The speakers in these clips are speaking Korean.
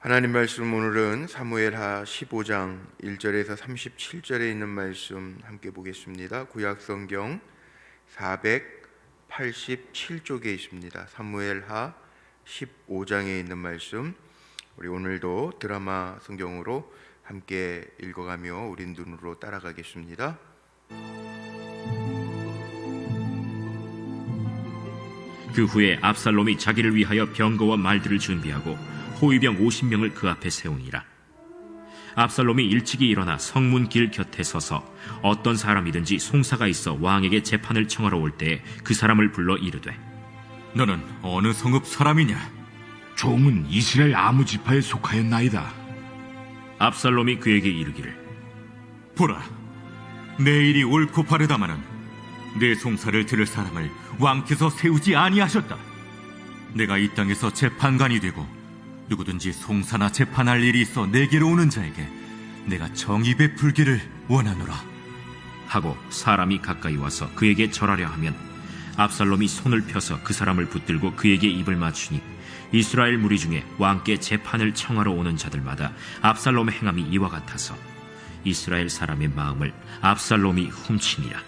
하나님 말씀 오늘은 사무엘하 15장 1절에서 37절에 있는 말씀 함께 보겠습니다. 구약성경 487쪽에 있습니다. 사무엘하 15장에 있는 말씀, 우리 오늘도 드라마 성경으로 함께 읽어가며 우린 눈으로 따라가겠습니다. 그 후에 압살롬이 자기를 위하여 병거와 말들을 준비하고 호위병 50명을 그 앞에 세우니라. 압살롬이 일찍이 일어나 성문 길 곁에 서서 어떤 사람이든지 송사가 있어 왕에게 재판을 청하러 올 때에 그 사람을 불러 이르되, 너는 어느 성읍 사람이냐? 종은 이스라엘 아무 지파에 속하였나이다. 압살롬이 그에게 이르기를, 보라, 내 일이 옳고 바르다마는 내 송사를 들을 사람을 왕께서 세우지 아니하셨다. 내가 이 땅에서 재판관이 되고 누구든지 송사나 재판할 일이 있어 내게로 오는 자에게 내가 정의 베풀기를 원하노라 하고 사람이 가까이 와서 그에게 절하려 하면 압살롬이 손을 펴서 그 사람을 붙들고 그에게 입을 맞추니 이스라엘 무리 중에 왕께 재판을 청하러 오는 자들마다 압살롬의 행함이 이와 같아서 이스라엘 사람의 마음을 압살롬이 훔치니라.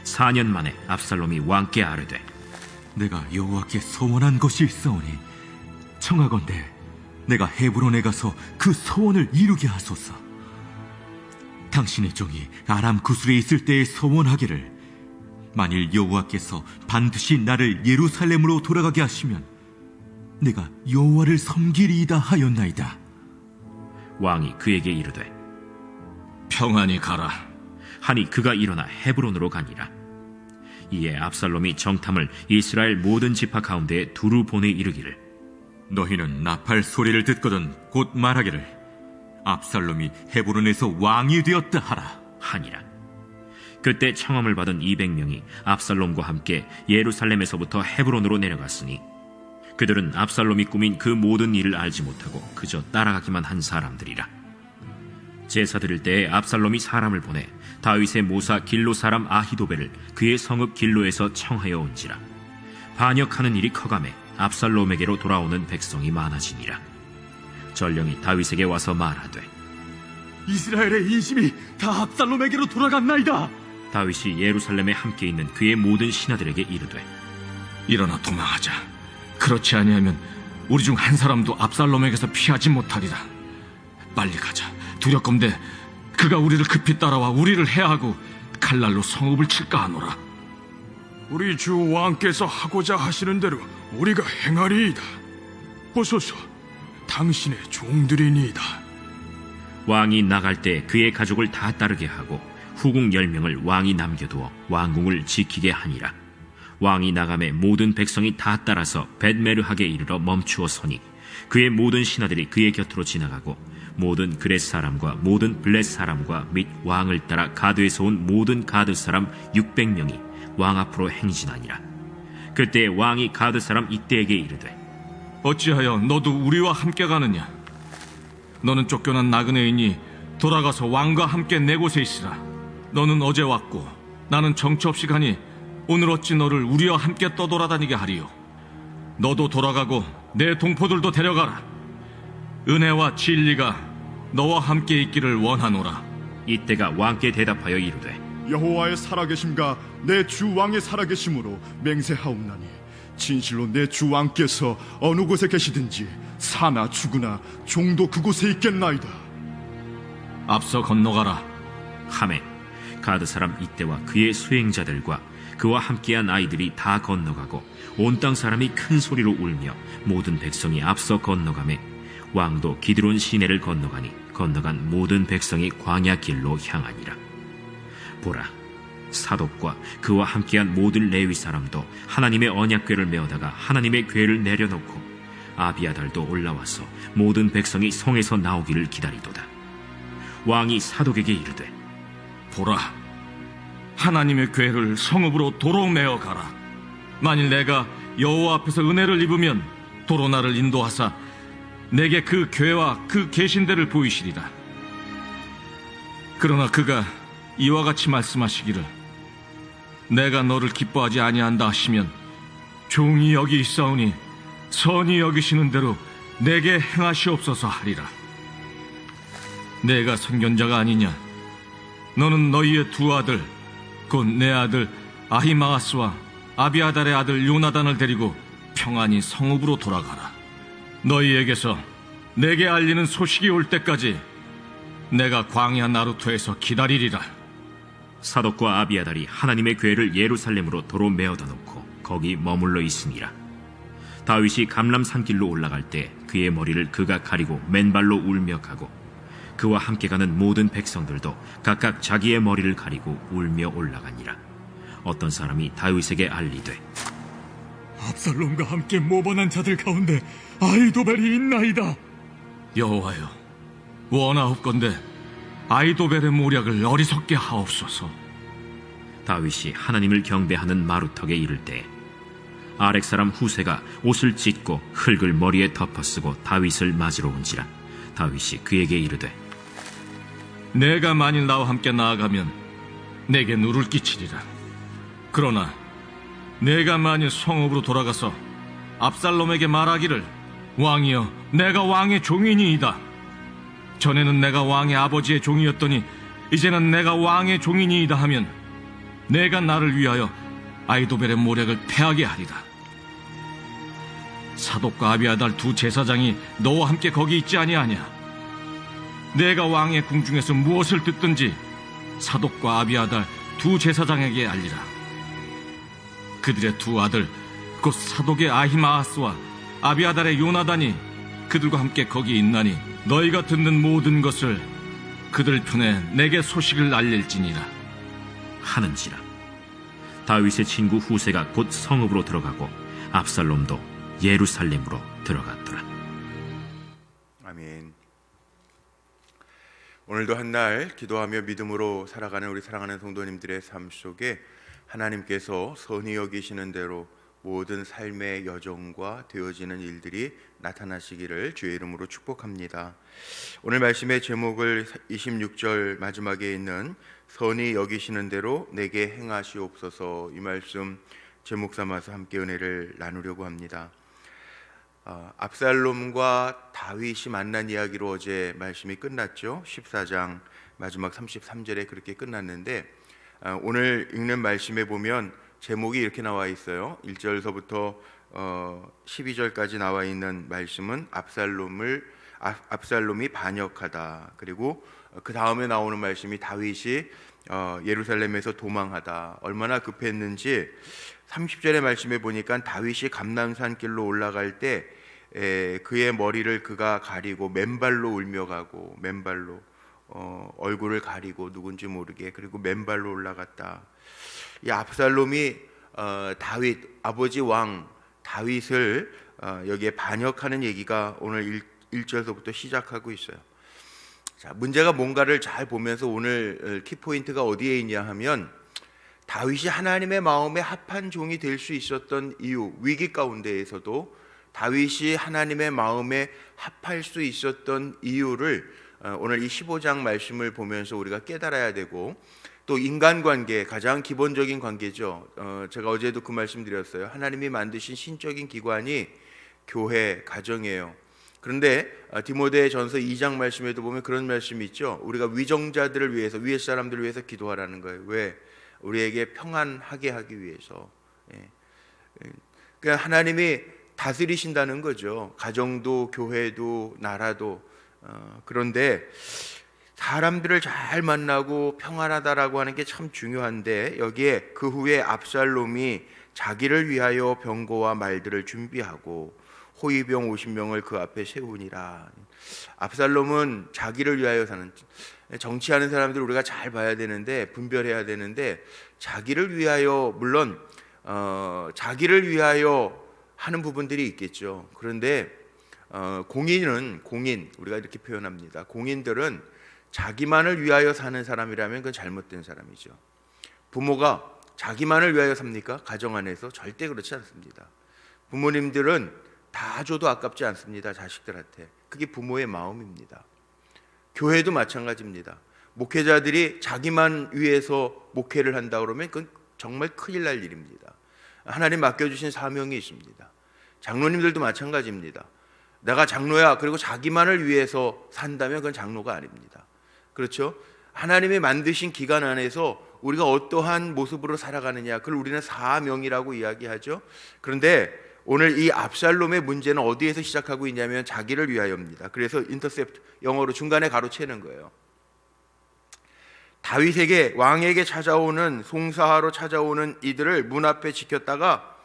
4년 만에 압살롬이 왕께 아뢰되, 내가 여호와께 소원한 것이 있사오니 청하건대 내가 헤브론에 가서 그 소원을 이루게 하소서. 당신의 종이 아람 구술에 있을 때에 소원하기를, 만일 여호와께서 반드시 나를 예루살렘으로 돌아가게 하시면 내가 여호와를 섬기리이다 하였나이다. 왕이 그에게 이르되, 평안히 가라 하니 그가 일어나 헤브론으로 가니라. 이에 압살롬이 정탐을 이스라엘 모든 지파 가운데에 두루 보내 이르기를, 너희는 나팔 소리를 듣거든 곧 말하기를, 압살롬이 헤브론에서 왕이 되었다 하라 하니라. 그때 청함을 받은 200명이 압살롬과 함께 예루살렘에서부터 헤브론으로 내려갔으니 그들은 압살롬이 꾸민 그 모든 일을 알지 못하고 그저 따라가기만 한 사람들이라. 제사 드릴 때에 압살롬이 사람을 보내 다윗의 모사 길로 사람 아히도벨을 그의 성읍 길로에서 청하여 온지라. 반역하는 일이 커가매 압살롬에게로 돌아오는 백성이 많아지니라. 전령이 다윗에게 와서 말하되, 이스라엘의 인심이 다 압살롬에게로 돌아갔나이다. 다윗이 예루살렘에 함께 있는 그의 모든 신하들에게 이르되, 일어나 도망하자. 그렇지 아니하면 우리 중 한 사람도 압살롬에게서 피하지 못하리라. 빨리 가자. 두렵건대 그가 우리를 급히 따라와 우리를 해하고 칼날로 성읍을 칠까 하노라. 우리 주 왕께서 하고자 하시는 대로 우리가 행하리이다. 보소서, 당신의 종들이니이다. 왕이 나갈 때 그의 가족을 다 따르게 하고 후궁 10명을 왕이 남겨두어 왕궁을 지키게 하니라. 왕이 나가매 모든 백성이 다 따라서 벳메르하게 이르러 멈추어 서니 그의 모든 신하들이 그의 곁으로 지나가고 모든 그렛 사람과 모든 블렛 사람과 및 왕을 따라 가드에서 온 모든 가드 사람 600명이 왕 앞으로 행진하니라. 그때 왕이 가드 사람 이때에게 이르되, 어찌하여 너도 우리와 함께 가느냐? 너는 쫓겨난 나그네이니 돌아가서 왕과 함께 내 곳에 있으라. 너는 어제 왔고 나는 정처 없이 가니 오늘 어찌 너를 우리와 함께 떠돌아다니게 하리요? 너도 돌아가고 내 동포들도 데려가라. 은혜와 진리가 너와 함께 있기를 원하노라. 이때가 왕께 대답하여 이르되, 여호와의 살아계심과 내 주 왕의 살아계심으로 맹세하옵나니 진실로 내 주 왕께서 어느 곳에 계시든지 사나 죽으나 종도 그곳에 있겠나이다. 앞서 건너가라. 하매 가드 사람 이때와 그의 수행자들과 그와 함께한 아이들이 다 건너가고 온 땅 사람이 큰 소리로 울며 모든 백성이 앞서 건너가매 왕도 기드론 시내를 건너가니 건너간 모든 백성이 광야 길로 향하니라. 보라, 사독과 그와 함께한 모든 레위 사람도 하나님의 언약궤를 메어다가 하나님의 궤를 내려놓고 아비아달도 올라와서 모든 백성이 성에서 나오기를 기다리도다. 왕이 사독에게 이르되, 보라, 하나님의 궤를 성읍으로 도로 메어 가라. 만일 내가 여호와 앞에서 은혜를 입으면 도로 나를 인도하사 내게 그 궤와 그 계신대를 보이시리라. 그러나 그가 이와 같이 말씀하시기를, 내가 너를 기뻐하지 아니한다 하시면 종이 여기 있사오니 선히 여기시는 대로 내게 행하시옵소서 하리라. 내가 선견자가 아니냐? 너는 너희의 두 아들 곧 내 아들 아히마아스와 아비아달의 아들 요나단을 데리고 평안히 성읍으로 돌아가라. 너희에게서 내게 알리는 소식이 올 때까지 내가 광야 나루토에서 기다리리라. 사독과 아비아달이 하나님의 궤를 예루살렘으로 도로 메어다 놓고 거기 머물러 있으니라. 다윗이 감람 산길로 올라갈 때 그의 머리를 그가 가리고 맨발로 울며 가고 그와 함께 가는 모든 백성들도 각각 자기의 머리를 가리고 울며 올라가니라. 어떤 사람이 다윗에게 알리되 압살롬과 함께 모반한 자들 가운데 아히도벨이 있나이다. 여호와여, 원하옵건대 아히도벨의 모략을 어리석게 하옵소서. 다윗이 하나님을 경배하는 마루턱에 이를 때 아렉 사람 후세가 옷을 찢고 흙을 머리에 덮어쓰고 다윗을 맞으러 온지라. 다윗이 그에게 이르되 내가 만일 나와 함께 나아가면 내게 누를 끼치리라. 그러나 내가 만일 성읍으로 돌아가서 압살롬에게 말하기를 왕이여, 내가 왕의 종이니이다. 전에는 내가 왕의 아버지의 종이었더니 이제는 내가 왕의 종이니이다 하면 내가 나를 위하여 아히도벨의 모략을 패하게 하리라. 사독과 아비아달 두 제사장이 너와 함께 거기 있지 아니하냐? 내가 왕의 궁중에서 무엇을 듣든지 사독과 아비아달 두 제사장에게 알리라. 그들의 두 아들 곧 사독의 아히마아스와 아비아달의 요나단이 그들과 함께 거기 있나니 너희가 듣는 모든 것을 그들 편에 내게 소식을 알릴지니라 하는지라. 다윗의 친구 후세가 곧 성읍으로 들어가고 압살롬도 예루살렘으로 들어갔더라. 아멘. 오늘도 한날 기도하며 믿음으로 살아가는 우리 사랑하는 성도님들의 삶 속에 하나님께서 선히 여기시는 대로 모든 삶의 여정과 되어지는 일들이 나타나시기를 주의 이름으로 축복합니다. 오늘 말씀의 제목을 26절 마지막에 있는 선히 여기시는 대로 내게 행하시옵소서, 이 말씀 제목 삼아서 함께 은혜를 나누려고 합니다. 압살롬과 다윗이 만난 이야기로 어제 말씀이 끝났죠. 14장 마지막 33절에 그렇게 끝났는데 오늘 읽는 말씀에 보면 제목이 이렇게 나와 있어요. 1절서부터 12절까지 나와 있는 말씀은 압살롬이 반역하다. 그리고 그 다음에 나오는 말씀이 다윗이 예루살렘에서 도망하다. 얼마나 급했는지 30절의 말씀에 보니까 다윗이 감람산 길로 올라갈 때 그의 머리를 그가 가리고 맨발로 울며 가고, 맨발로 얼굴을 가리고 누군지 모르게, 그리고 맨발로 올라갔다. 이 압살롬이 다윗 아버지 왕 다윗을 여기에 반역하는 얘기가 오늘 1절서부터 시작하고 있어요. 자, 문제가 뭔가를 잘 보면서 오늘 키포인트가 어디에 있냐 하면 다윗이 하나님의 마음에 합한 종이 될 수 있었던 이유, 위기 가운데에서도 다윗이 하나님의 마음에 합할 수 있었던 이유를 오늘 이 15장 말씀을 보면서 우리가 깨달아야 되고, 또 인간관계, 가장 기본적인 관계죠. 제가 어제도 그 말씀 드렸어요. 하나님이 만드신 신적인 기관이 교회, 가정이에요. 그런데 디모데전서 2장 말씀에도 보면 그런 말씀이 있죠. 우리가 위정자들을 위해서, 위에 사람들을 위해서 기도하라는 거예요. 왜? 우리에게 평안하게 하기 위해서. 그러니까 하나님이 다스리신다는 거죠. 가정도, 교회도, 나라도. 그런데 사람들을 잘 만나고 평안하다라고 하는 게 참 중요한데, 여기에 그 후에 압살롬이 자기를 위하여 병거와 말들을 준비하고 호위병 50명을 그 앞에 세우니라. 압살롬은 자기를 위하여 사는, 정치하는 사람들 우리가 잘 봐야 되는데, 분별해야 되는데, 자기를 위하여, 물론 자기를 위하여 하는 부분들이 있겠죠. 그런데 공인, 우리가 이렇게 표현합니다. 공인들은 자기만을 위하여 사는 사람이라면 그건 잘못된 사람이죠. 부모가 자기만을 위하여 삽니까? 가정 안에서 절대 그렇지 않습니다. 부모님들은 다 줘도 아깝지 않습니다. 자식들한테. 그게 부모의 마음입니다. 교회도 마찬가지입니다. 목회자들이 자기만 위해서 목회를 한다 그러면 그건 정말 큰일 날 일입니다. 하나님 맡겨주신 사명이 있습니다. 장로님들도 마찬가지입니다. 내가 장로야 그리고 자기만을 위해서 산다면 그건 장로가 아닙니다. 그렇죠? 하나님이 만드신 기간 안에서 우리가 어떠한 모습으로 살아가느냐, 그걸 우리는 사명이라고 이야기하죠. 그런데 오늘 이 압살롬의 문제는 어디에서 시작하고 있냐면 자기를 위하여입니다. 그래서 인터셉트, 영어로 중간에 가로채는 거예요. 다윗에게, 왕에게 찾아오는, 송사하러 찾아오는 이들을 문 앞에 지켰다가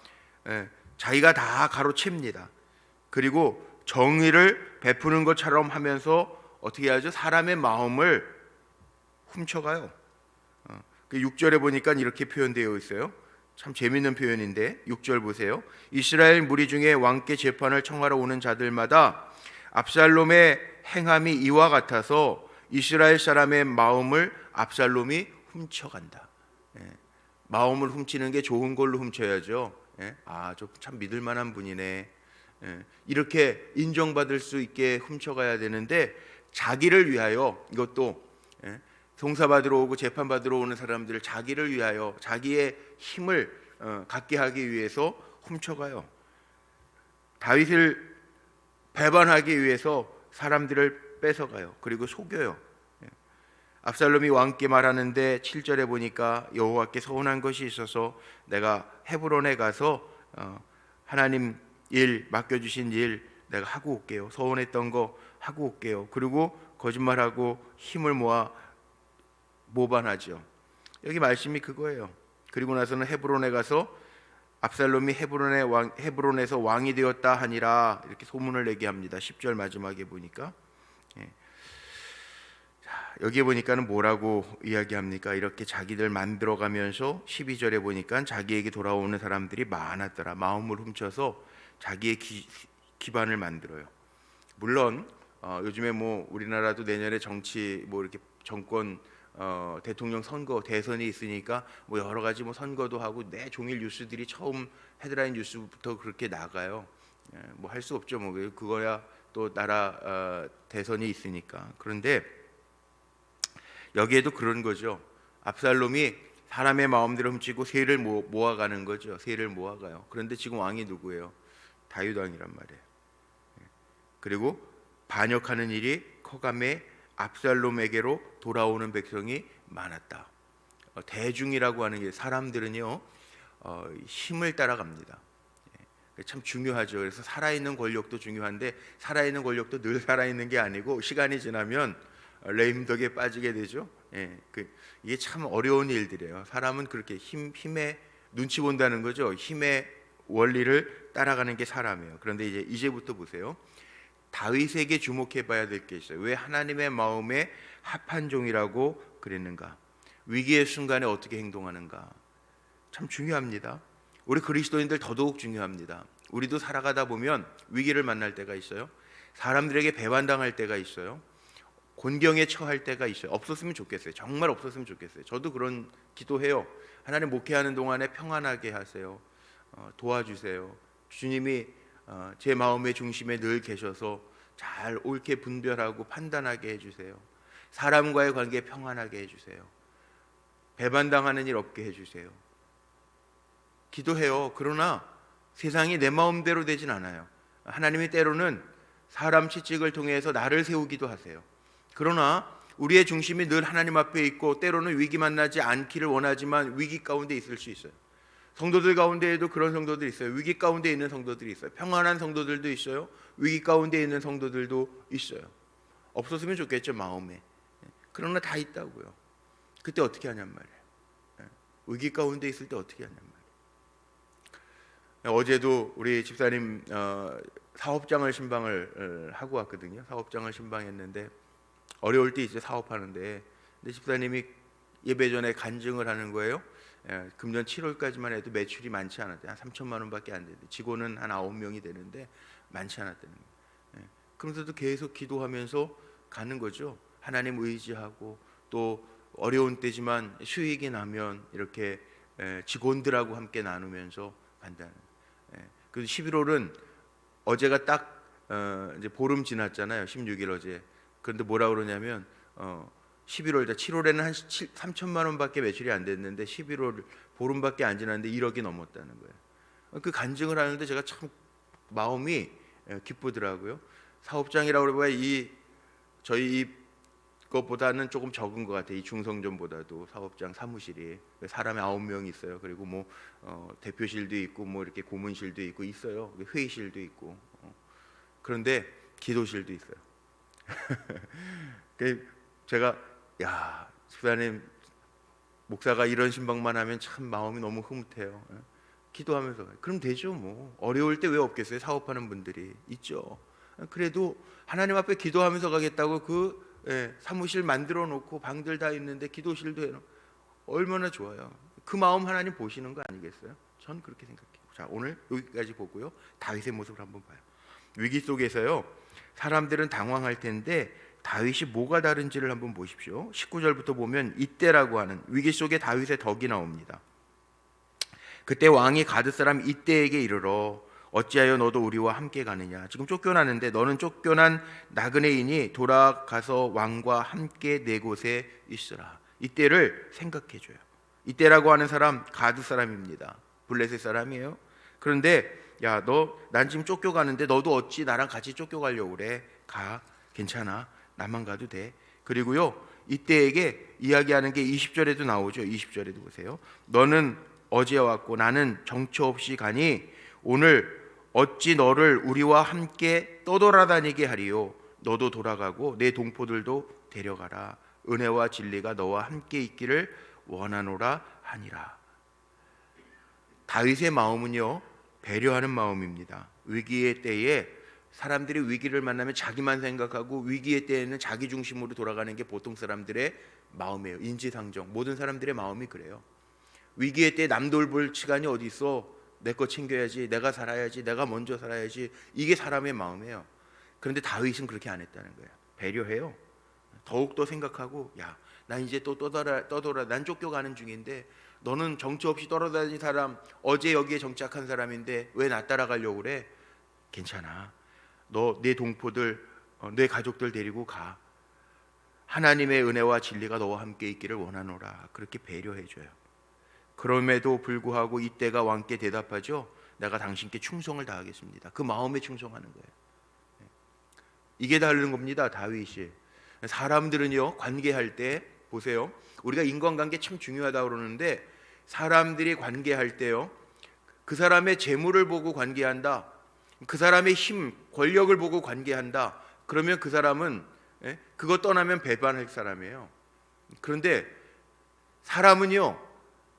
자기가 다 가로챕니다. 그리고 정의를 베푸는 것처럼 하면서 어떻게 하죠? 사람의 마음을 훔쳐가요. 6절에 보니까 이렇게 표현되어 있어요. 참 재밌는 표현인데 6절 보세요. 이스라엘 무리 중에 왕께 재판을 청하러 오는 자들마다 압살롬의 행함이 이와 같아서 이스라엘 사람의 마음을 압살롬이 훔쳐간다. 마음을 훔치는 게 좋은 걸로 훔쳐야죠. 저 참 믿을 만한 분이네. 이렇게 인정받을 수 있게 훔쳐가야 되는데 자기를 위하여, 이것도 송사받으러 오고 재판받으러 오는 사람들을 자기를 위하여, 자기의 힘을 갖게 하기 위해서 훔쳐가요. 다윗을 배반하기 위해서 사람들을 뺏어가요. 그리고 속여요. 압살롬이 왕께 말하는데 7절에 보니까 여호와께 서운한 것이 있어서 내가 헤브론에 가서 하나님 일, 맡겨주신 일 내가 하고 올게요. 서운했던 거 하고 올게요. 그리고 거짓말하고 힘을 모아 모반하죠. 여기 말씀이 그거예요. 그리고 나서는 헤브론에 가서 압살롬이 헤브론에서 왕이 되었다 하니라, 이렇게 소문을 내게 합니다. 10절 마지막에 보니까 여기에 보니까는 뭐라고 이야기합니까? 이렇게 자기들 만들어가면서 12절에 보니까 자기에게 돌아오는 사람들이 많았더라. 마음을 훔쳐서 자기의 기반을 만들어요. 물론 요즘에 뭐 우리나라도 내년에 정치 뭐 이렇게 정권 대통령 선거 대선이 있으니까 뭐 여러 가지 뭐 선거도 하고 내 종일 뉴스들이 처음 헤드라인 뉴스부터 그렇게 나가요. 뭐 할 수 없죠. 뭐 그거야 또 나라 대선이 있으니까. 그런데 여기에도 그런 거죠. 압살롬이 사람의 마음대로 훔치고 세를 모아가는 거죠. 세를 모아가요. 그런데 지금 왕이 누구예요? 다윗 왕이란 말이에요. 그리고 반역하는 일이 커감에 압살롬에게로 돌아오는 백성이 많았다. 대중이라고 하는 게, 사람들은요 힘을 따라갑니다. 참 중요하죠. 그래서 살아있는 권력도 중요한데 살아있는 권력도 늘 살아있는 게 아니고 시간이 지나면 레임덕에 빠지게 되죠. 이게 참 어려운 일들이에요. 사람은 그렇게 힘에 눈치 본다는 거죠. 힘의 원리를 따라가는 게 사람이에요. 그런데 이제부터 보세요. 다윗에게 주목해봐야 될 게 있어요. 왜 하나님의 마음에 합한 종이라고 그랬는가? 위기의 순간에 어떻게 행동하는가? 참 중요합니다. 우리 그리스도인들 더더욱 중요합니다. 우리도 살아가다 보면 위기를 만날 때가 있어요. 사람들에게 배반당할 때가 있어요. 곤경에 처할 때가 있어요. 없었으면 좋겠어요. 정말 없었으면 좋겠어요. 저도 그런 기도해요. 하나님 목회하는 동안에 평안하게 하세요. 도와주세요. 주님이 제 마음의 중심에 늘 계셔서 잘 옳게 분별하고 판단하게 해주세요. 사람과의 관계 평안하게 해주세요. 배반당하는 일 없게 해주세요. 기도해요. 그러나 세상이 내 마음대로 되진 않아요. 하나님이 때로는 사람 채찍을 통해서 나를 세우기도 하세요. 그러나 우리의 중심이 늘 하나님 앞에 있고 때로는 위기 만나지 않기를 원하지만 위기 가운데 있을 수 있어요. 성도들 가운데에도 그런 성도들이 있어요. 위기 가운데 있는 성도들이 있어요. 평안한 성도들도 있어요. 위기 가운데 있는 성도들도 있어요. 없었으면 좋겠죠, 마음에. 그러나 다 있다고요. 그때 어떻게 하냔 말이에요. 위기 가운데 있을 때 어떻게 하냔 말이에요. 어제도 우리 집사님 사업장을 신방을 하고 왔거든요. 사업장을 신방했는데 어려울 때 이제 사업하는데, 근데 집사님이 예배 전에 간증을 하는 거예요. 금년 7월까지만 해도 매출이 많지 않았대요. 한 3천만 원밖에 안 되는데 직원은 한 9명이 되는데 많지 않았다는 거예요. 그러면서도 계속 기도하면서 가는 거죠. 하나님 의지하고 또 어려운 때지만 수익이 나면 이렇게 직원들하고 함께 나누면서 간다는. 그래서 11월은 어제가 딱 이제 보름 지났잖아요. 16일 어제. 그런데 뭐라 그러냐면 11월, 7월에는 한 3천만 원밖에 매출이 안 됐는데 11월 보름밖에 안 지났는데 1억이 넘었다는 거예요. 그 간증을 하는데 제가 참 마음이 기쁘더라고요. 사업장이라고 그러면 저희 것보다는 조금 적은 것 같아요. 이 중성전보다도 사업장 사무실이 사람이 9명 있어요. 그리고 뭐 대표실도 있고 뭐 이렇게 고문실도 있고 있어요. 회의실도 있고 그런데 기도실도 있어요. 제가 야 집사님 목사가 이런 신방만 하면 참 마음이 너무 흐뭇해요. 기도하면서 그럼 되죠. 뭐 어려울 때 왜 없겠어요. 사업하는 분들이 있죠. 그래도 하나님 앞에 기도하면서 가겠다고 사무실 만들어 놓고 방들 다 있는데 기도실도 해놓고 얼마나 좋아요. 그 마음 하나님 보시는 거 아니겠어요? 전 그렇게 생각해요. 자, 오늘 여기까지 보고요. 다윗의 모습을 한번 봐요. 위기 속에서요 사람들은 당황할 텐데 다윗이 뭐가 다른지를 한번 보십시오. 19절부터 보면 이때라고 하는 위기 속에 다윗의 덕이 나옵니다. 그때 왕이 가드 사람 이때에게 이르러 어찌하여 너도 우리와 함께 가느냐. 지금 쫓겨나는데 너는 쫓겨난 나그네인이 돌아가서 왕과 함께 내 곳에 있으라. 이때를 생각해 줘요. 이때라고 하는 사람 가드 사람입니다. 블레셋 사람이에요. 그런데 야, 난 지금 쫓겨가는데 너도 어찌 나랑 같이 쫓겨가려고 그래. 가. 괜찮아. 나만 가도 돼. 그리고요 이때에게 이야기하는 게 20절에도 나오죠. 20절에도 보세요. 너는 어제 왔고 나는 정처 없이 가니 오늘 어찌 너를 우리와 함께 떠돌아다니게 하리요. 너도 돌아가고 내 동포들도 데려가라. 은혜와 진리가 너와 함께 있기를 원하노라 하니라. 다윗의 마음은요 배려하는 마음입니다. 위기의 때에 사람들이 위기를 만나면 자기만 생각하고 위기의 때에는 자기 중심으로 돌아가는 게 보통 사람들의 마음이에요. 인지상정. 모든 사람들의 마음이 그래요. 위기의 때 남 돌볼 시간이 어디 있어? 내 거 챙겨야지. 내가 살아야지. 내가 먼저 살아야지. 이게 사람의 마음이에요. 그런데 다윗은 그렇게 안 했다는 거예요. 배려해요. 더욱더 생각하고 야, 난 이제 또 떠돌아 난 쫓겨가는 중인데 너는 정처 없이 떠돌아다닌 사람, 어제 여기에 정착한 사람인데 왜 나 따라가려고 그래? 괜찮아. 너 내 동포들, 내 가족들 데리고 가. 하나님의 은혜와 진리가 너와 함께 있기를 원하노라. 그렇게 배려해줘요. 그럼에도 불구하고 이때가 왕께 대답하죠. 내가 당신께 충성을 다하겠습니다. 그 마음에 충성하는 거예요. 이게 다른 겁니다. 다윗이. 사람들은요 관계할 때 보세요. 우리가 인간관계 참 중요하다고 그러는데 사람들이 관계할 때요 그 사람의 재물을 보고 관계한다. 그 사람의 힘, 권력을 보고 관계한다. 그러면 그 사람은 그거 떠나면 배반할 사람이에요. 그런데 사람은요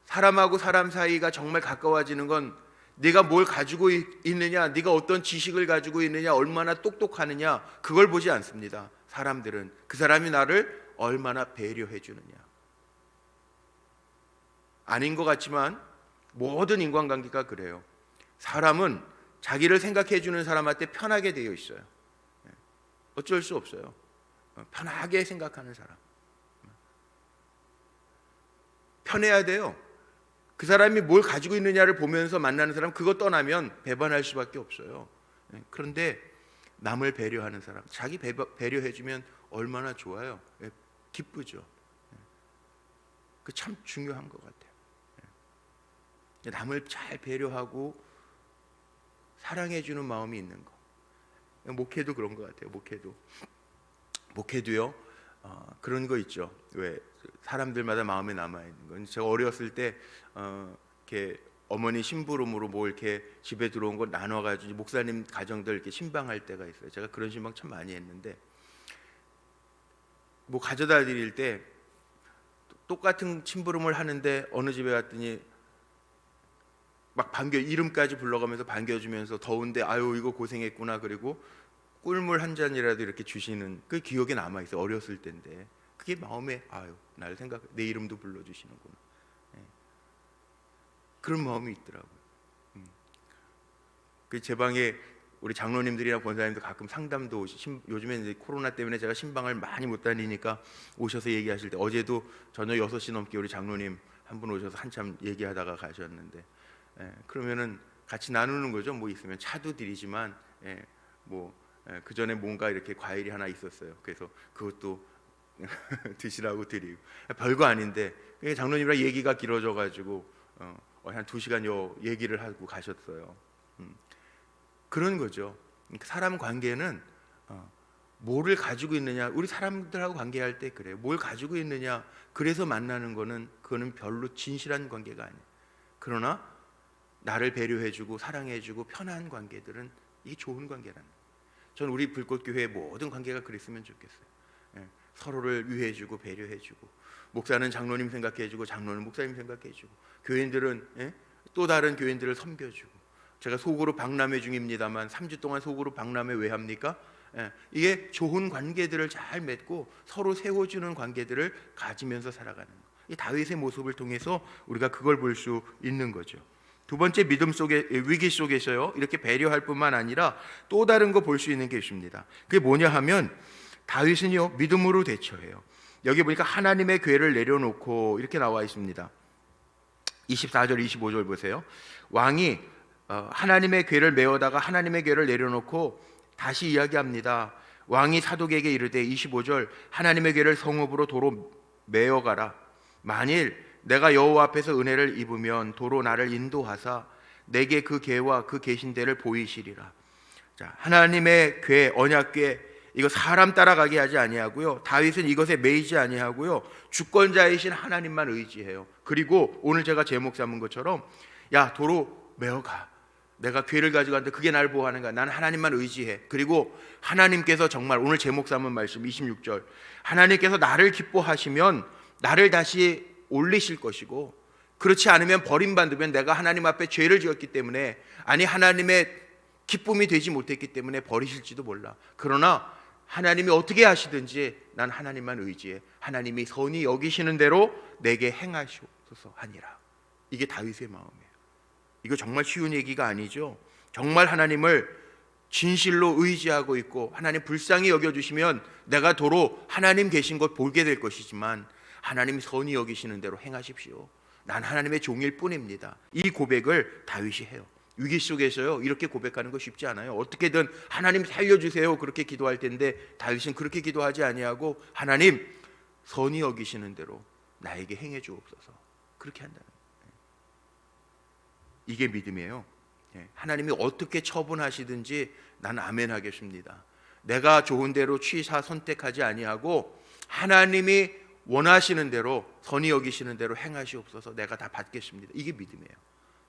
사람하고 사람 사이가 정말 가까워지는 건 네가 뭘 가지고 있느냐, 네가 어떤 지식을 가지고 있느냐, 얼마나 똑똑하느냐 그걸 보지 않습니다. 사람들은 그 사람이 나를 얼마나 배려해 주느냐. 아닌 것 같지만 모든 인간관계가 그래요. 사람은 자기를 생각해 주는 사람한테 편하게 되어 있어요. 어쩔 수 없어요. 편하게 생각하는 사람. 편해야 돼요. 그 사람이 뭘 가지고 있느냐를 보면서 만나는 사람 그거 떠나면 배반할 수밖에 없어요. 그런데 남을 배려하는 사람, 자기 배려해주면 얼마나 좋아요. 기쁘죠. 그 참 중요한 것 같아요. 남을 잘 배려하고 사랑해주는 마음이 있는 거. 목회도 그런 것 같아요. 목회도요. 그런 거 있죠. 왜 사람들마다 마음에 남아 있는 건 제가 어렸을 때 이렇게 어머니 심부름으로 뭐 이렇게 집에 들어온 거 나눠가지고 목사님 가정들 이렇게 신방할 때가 있어요. 제가 그런 신방 참 많이 했는데 뭐 가져다 드릴 때 똑같은 심부름을 하는데 어느 집에 갔더니 막 이름까지 불러가면서 반겨주면서 더운데 아유 이거 고생했구나 그리고 꿀물 한 잔이라도 이렇게 주시는 그 기억에 남아 있어요. 어렸을 때인데 그게 마음에 아유 나를 내 이름도 불러주시는구나. 그런 마음이 있더라고요. 그 제 방에 우리 장로님들이랑 권사님도 가끔 상담도 요즘에 이제 코로나 때문에 제가 신방을 많이 못 다니니까 오셔서 얘기하실 때 어제도 저녁 6시 넘게 우리 장로님 한 분 오셔서 한참 얘기하다가 가셨는데 그러면은 같이 나누는 거죠. 뭐 있으면 차도 드리지만 그 전에 뭔가 이렇게 과일이 하나 있었어요. 그래서 그것도 드시라고 드리고 별거 아닌데 장로님이랑 얘기가 길어져가지고 한 2시간 얘기를 하고 가셨어요. 그런 거죠. 그러니까 사람 관계는 뭐를 가지고 있느냐. 우리 사람들하고 관계할 때 그래요. 뭘 가지고 있느냐. 그래서 만나는 거는 그거는 별로 진실한 관계가 아니에요. 그러나 나를 배려해주고 사랑해주고 편한 관계들은 이게 좋은 관계라는 거예요. 저는 우리 불꽃교회의 모든 관계가 그랬으면 좋겠어요. 예, 서로를 위해주고 배려해주고, 목사는 장로님 생각해주고 장로는 목사님 생각해주고, 교인들은 또 다른 교인들을 섬겨주고. 제가 속으로 박람회 중입니다만 3주 동안 속으로 박람회 왜 합니까? 이게 좋은 관계들을 잘 맺고 서로 세워주는 관계들을 가지면서 살아가는 거. 이 다윗의 모습을 통해서 우리가 그걸 볼 수 있는 거죠. 두 번째, 믿음 속에, 위기 속에서요 이렇게 배려할 뿐만 아니라 또 다른 거 볼 수 있는 게 있습니다. 그게 뭐냐 하면 다윗은요 믿음으로 대처해요. 여기 보니까 하나님의 궤를 내려놓고 이렇게 나와 있습니다. 24절 25절 보세요. 왕이 하나님의 궤를 메어다가 하나님의 궤를 내려놓고 다시 이야기합니다. 왕이 사독에게 이르되 25절 하나님의 궤를 성읍으로 도로 메어가라. 만일 내가 여호와 앞에서 은혜를 입으면 도로 나를 인도하사 내게 그 궤와 그 계신 데를 보이시리라. 자, 하나님의 궤, 언약궤, 이거 사람 따라가게 하지 아니하고요. 다윗은 이것에 매이지 아니하고요. 주권자이신 하나님만 의지해요. 그리고 오늘 제가 제목 삼은 것처럼 야 도로 메어가. 내가 궤를 가지고 왔는데 그게 나를 보호하는 거야. 나는 하나님만 의지해. 그리고 하나님께서 정말 오늘 제목 삼은 말씀 26절 하나님께서 나를 기뻐하시면 나를 다시 올리실 것이고, 그렇지 않으면 버림받으면 내가 하나님 앞에 죄를 지었기 때문에, 아니 하나님의 기쁨이 되지 못했기 때문에 버리실지도 몰라. 그러나 하나님이 어떻게 하시든지 난 하나님만 의지해. 하나님이 선히 여기시는 대로 내게 행하시옵소서 하니라. 이게 다윗의 마음이에요. 이거 정말 쉬운 얘기가 아니죠. 정말 하나님을 진실로 의지하고 있고 하나님 불쌍히 여겨주시면 내가 도로 하나님 계신 것 보게 될 것이지만 하나님 선히 여기시는 대로 행하십시오. 난 하나님의 종일 뿐입니다. 이 고백을 다윗이 해요. 위기 속에서요 이렇게 고백하는 거 쉽지 않아요. 어떻게든 하나님 살려주세요 그렇게 기도할 텐데 다윗은 그렇게 기도하지 아니하고 하나님 선히 여기시는 대로 나에게 행해 주옵소서 그렇게 한다는 거예요. 이게 믿음이에요. 하나님이 어떻게 처분하시든지 나는 아멘 하겠습니다. 내가 좋은 대로 취사 선택하지 아니하고 하나님이 원하시는 대로 선히 여기시는 대로 행하시옵소서 내가 다 받겠습니다. 이게 믿음이에요.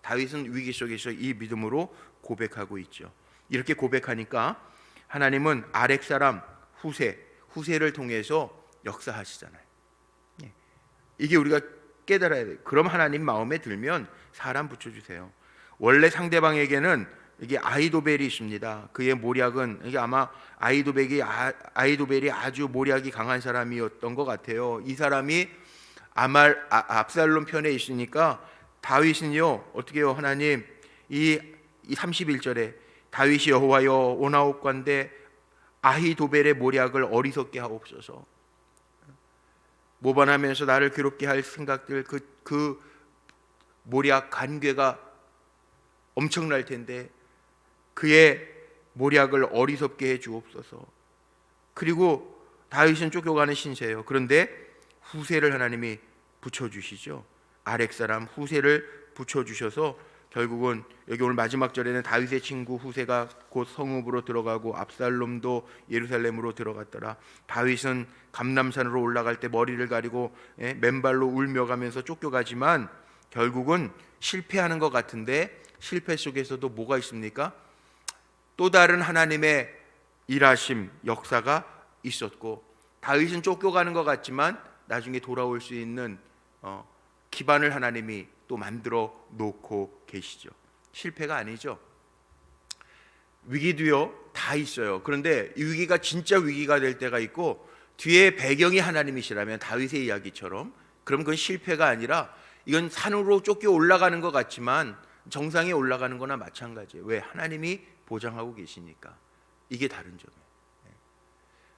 다윗은 위기 속에서 이 믿음으로 고백하고 있죠. 이렇게 고백하니까 하나님은 아렉 사람 후세를 통해서 역사하시잖아요. 이게 우리가 깨달아야 돼요. 그럼 하나님 마음에 들면 사람 붙여주세요. 원래 상대방에게는 이게 아히도벨이 있습니다. 그의 모략은 이게 아마 아히도벨이 아주 모략이 강한 사람이었던 것 같아요. 이 사람이 압살롬 편에 있으니까 다윗은요 어떻게 해요? 하나님 이 31절에 다윗이 여호와여 오나옵건대 아히도벨의 모략을 어리석게 하옵소서. 모반하면서 나를 괴롭게 할 생각들 그 모략 간괴가 엄청날 텐데 그의 모략을 어리석게 해 주옵소서. 그리고 다윗은 쫓겨가는 신세예요. 그런데 후세를 하나님이 붙여주시죠. 아렉 사람 후세를 붙여주셔서 결국은 여기 오늘 마지막 절에는 다윗의 친구 후세가 곧 성읍으로 들어가고 압살롬도 예루살렘으로 들어갔더라. 다윗은 감람산으로 올라갈 때 머리를 가리고 맨발로 울며 가면서 쫓겨가지만 결국은 실패하는 것 같은데 실패 속에서도 뭐가 있습니까? 또 다른 하나님의 일하심 역사가 있었고 다윗은 쫓겨가는 것 같지만 나중에 돌아올 수 있는 기반을 하나님이 또 만들어 놓고 계시죠. 실패가 아니죠. 위기도요 다 있어요. 그런데 이 위기가 진짜 위기가 될 때가 있고 뒤에 배경이 하나님이시라면 다윗의 이야기처럼 그럼 그건 실패가 아니라 이건 산으로 쫓겨 올라가는 것 같지만 정상에 올라가는 거나 마찬가지예요. 왜? 하나님이 보장하고 계시니까. 이게 다른 점이에요.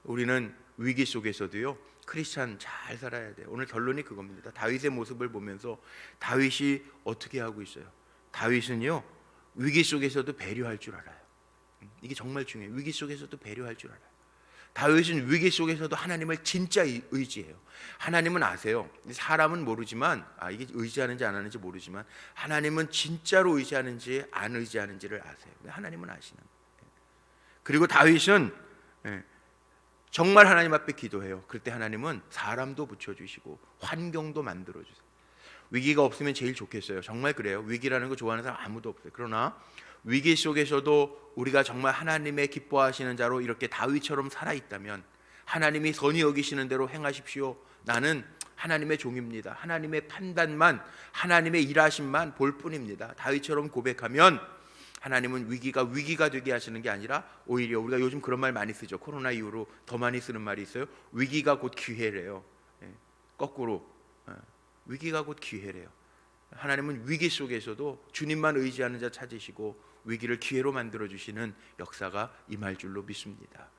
우리는 위기 속에서도요 크리스찬 잘 살아야 돼요. 오늘 결론이 그겁니다. 다윗의 모습을 보면서 다윗이 어떻게 하고 있어요? 다윗은요 위기 속에서도 배려할 줄 알아요. 이게 정말 중요해요. 위기 속에서도 배려할 줄 알아요. 다윗은 위기 속에서도 하나님을 진짜 의지해요. 하나님은 아세요. 사람은 모르지만 이게 의지하는지 안 하는지 모르지만 하나님은 진짜로 의지하는지 안 의지하는지를 아세요. 하나님은 아시는 거예요. 그리고 다윗은 정말 하나님 앞에 기도해요. 그럴 때 하나님은 사람도 붙여주시고 환경도 만들어주세요. 위기가 없으면 제일 좋겠어요. 정말 그래요. 위기라는 거 좋아하는 사람 아무도 없어요. 그러나 위기 속에서도 우리가 정말 하나님의 기뻐하시는 자로 이렇게 다윗처럼 살아있다면, 하나님이 선히 여기시는 대로 행하십시오, 나는 하나님의 종입니다, 하나님의 판단만, 하나님의 일하심만 볼 뿐입니다, 다윗처럼 고백하면 하나님은 위기가 되게 하시는 게 아니라 오히려, 우리가 요즘 그런 말 많이 쓰죠. 코로나 이후로 더 많이 쓰는 말이 있어요. 위기가 곧 기회래요. 거꾸로 위기가 곧 기회래요. 하나님은 위기 속에서도 주님만 의지하는 자 찾으시고 위기를 기회로 만들어주시는 역사가 임할 줄로 믿습니다.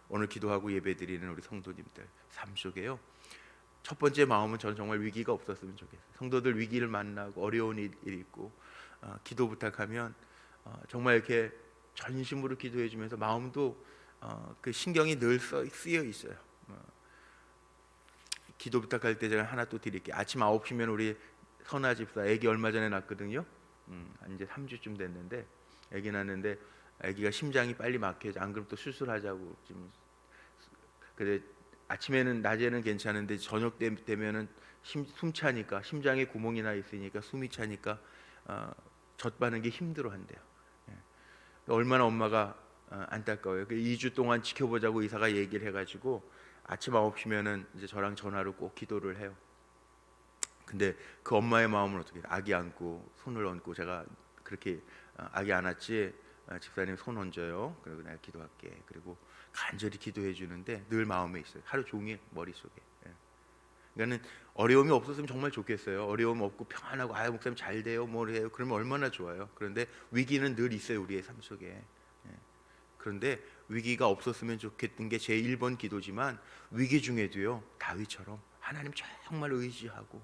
오늘 기도하고 예배드리는 우리 성도님들 삶 속에요, 첫 번째 마음은 저는 정말 위기가 없었으면 좋겠어요. 성도들 위기를 만나고 어려운 일이 있고 기도 부탁하면 정말 이렇게 전심으로 기도해 주면서 마음도 그 신경이 늘 쓰여 있어요. 기도 부탁할 때 제가 하나 또 드릴게요. 아침 9시면 우리 선아 집사 아기 얼마 전에 낳거든요. 이제 3주쯤 됐는데 아기 낳는데 아기가 심장이 빨리 막혀서, 안 그러면 또 수술하자고 지금. 그래 아침에는, 낮에는 괜찮은데 저녁 되면은 숨 차니까, 심장에 구멍이 나 있으니까 숨이 차니까 젖바는 게 힘들어한대요. 얼마나 엄마가 안타까워요. 2주 동안 지켜보자고 의사가 얘기를 해가지고 아침 9시면은 이제 저랑 전화로 꼭 기도를 해요. 근데 그 엄마의 마음은 어떻게 해요? 아기 안고 손을 얹고, 제가 그렇게 아기 안았지 집사님 손 얹어요. 그리고 내가 기도할게. 그리고 간절히 기도해 주는데 늘 마음에 있어요. 하루 종일 머릿속에. 그러니까는 어려움이 없었으면 정말 좋겠어요. 어려움 없고 평안하고, 아유 목사님 잘 돼요, 뭘 해요, 그러면 얼마나 좋아요. 그런데 위기는 늘 있어요, 우리의 삶 속에. 그런데 위기가 없었으면 좋겠던 게 제 1번 기도지만, 위기 중에도요 다윗처럼 하나님 정말 의지하고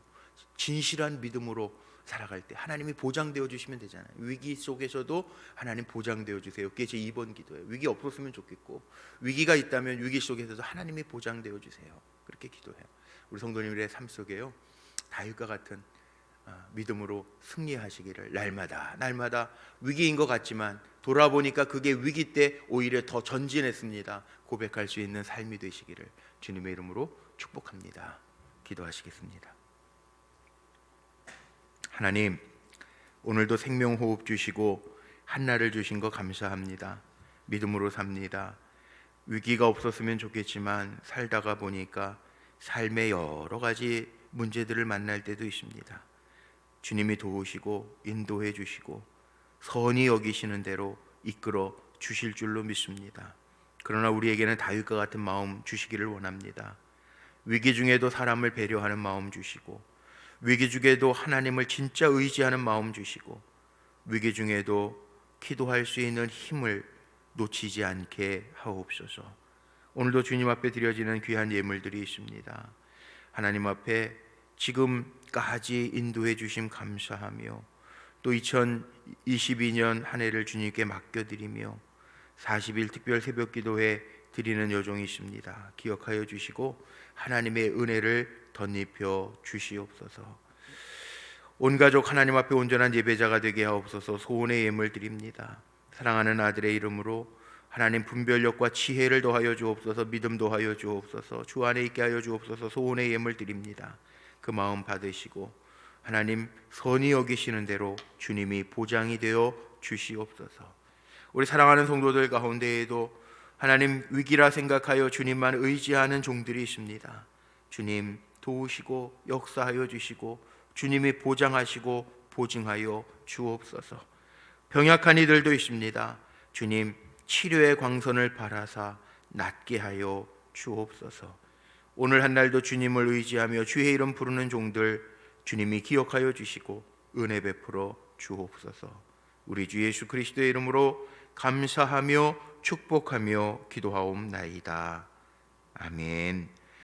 진실한 믿음으로 살아갈 때 하나님이 보장되어 주시면 되잖아요. 위기 속에서도 하나님 보장되어 주세요. 그게 제 2번 기도예요. 위기 없었으면 좋겠고, 위기가 있다면 위기 속에서도 하나님이 보장되어 주세요. 그렇게 기도해요. 우리 성도님들의 삶 속에요, 다윗과 같은 믿음으로 승리하시기를 날마다 위기인 것 같지만 돌아보니까 그게 위기 때 오히려 더 전진했습니다, 고백할 수 있는 삶이 되시기를 주님의 이름으로 축복합니다. 기도하시겠습니다. 하나님, 오늘도 생명호흡 주시고 한날을 주신 거 감사합니다. 믿음으로 삽니다. 위기가 없었으면 좋겠지만 살다가 보니까 삶의 여러 가지 문제들을 만날 때도 있습니다. 주님이 도우시고 인도해 주시고 선히 여기시는 대로 이끌어 주실 줄로 믿습니다. 그러나 우리에게는 다윗과 같은 마음 주시기를 원합니다. 위기 중에도 사람을 배려하는 마음 주시고, 위기 중에도 하나님을 진짜 의지하는 마음 주시고, 위기 중에도 기도할 수 있는 힘을 놓치지 않게 하옵소서. 오늘도 주님 앞에 드려지는 귀한 예물들이 있습니다. 하나님 앞에 지금까지 인도해 주심 감사하며, 또 2022년 한 해를 주님께 맡겨드리며 40일 특별 새벽 기도회 드리는 여종이 있습니다. 기억하여 주시고 하나님의 은혜를 덧입혀 주시옵소서. 온 가족 하나님 앞에 온전한 예배자가 되게 하옵소서. 소원의 예물 드립니다. 사랑하는 아들의 이름으로 하나님 분별력과 지혜를 더하여 주옵소서. 믿음 더하여 주옵소서. 주 안에 있게 하여 주옵소서. 소원의 예물 드립니다. 그 마음 받으시고 하나님 선히 여기시는 대로 주님이 보장이 되어 주시옵소서. 우리 사랑하는 성도들 가운데에도 하나님 위기라 생각하여 주님만 의지하는 종들이 있습니다. 주님 도우시고 역사하여 주시고 주님이 보장하시고 보증하여 주옵소서. 병약한 이들도 있습니다. 주님 치료의 광선을 바라사 낫게 하여 주옵소서. 오늘 한 날도 주님을 의지하며 주의 이름 부르는 종들 주님이 기억하여 주시고 은혜 베풀어 주옵소서. 우리 주 예수 그리스도의 이름으로 감사하며 축복하며 기도하옵나이다. 아멘.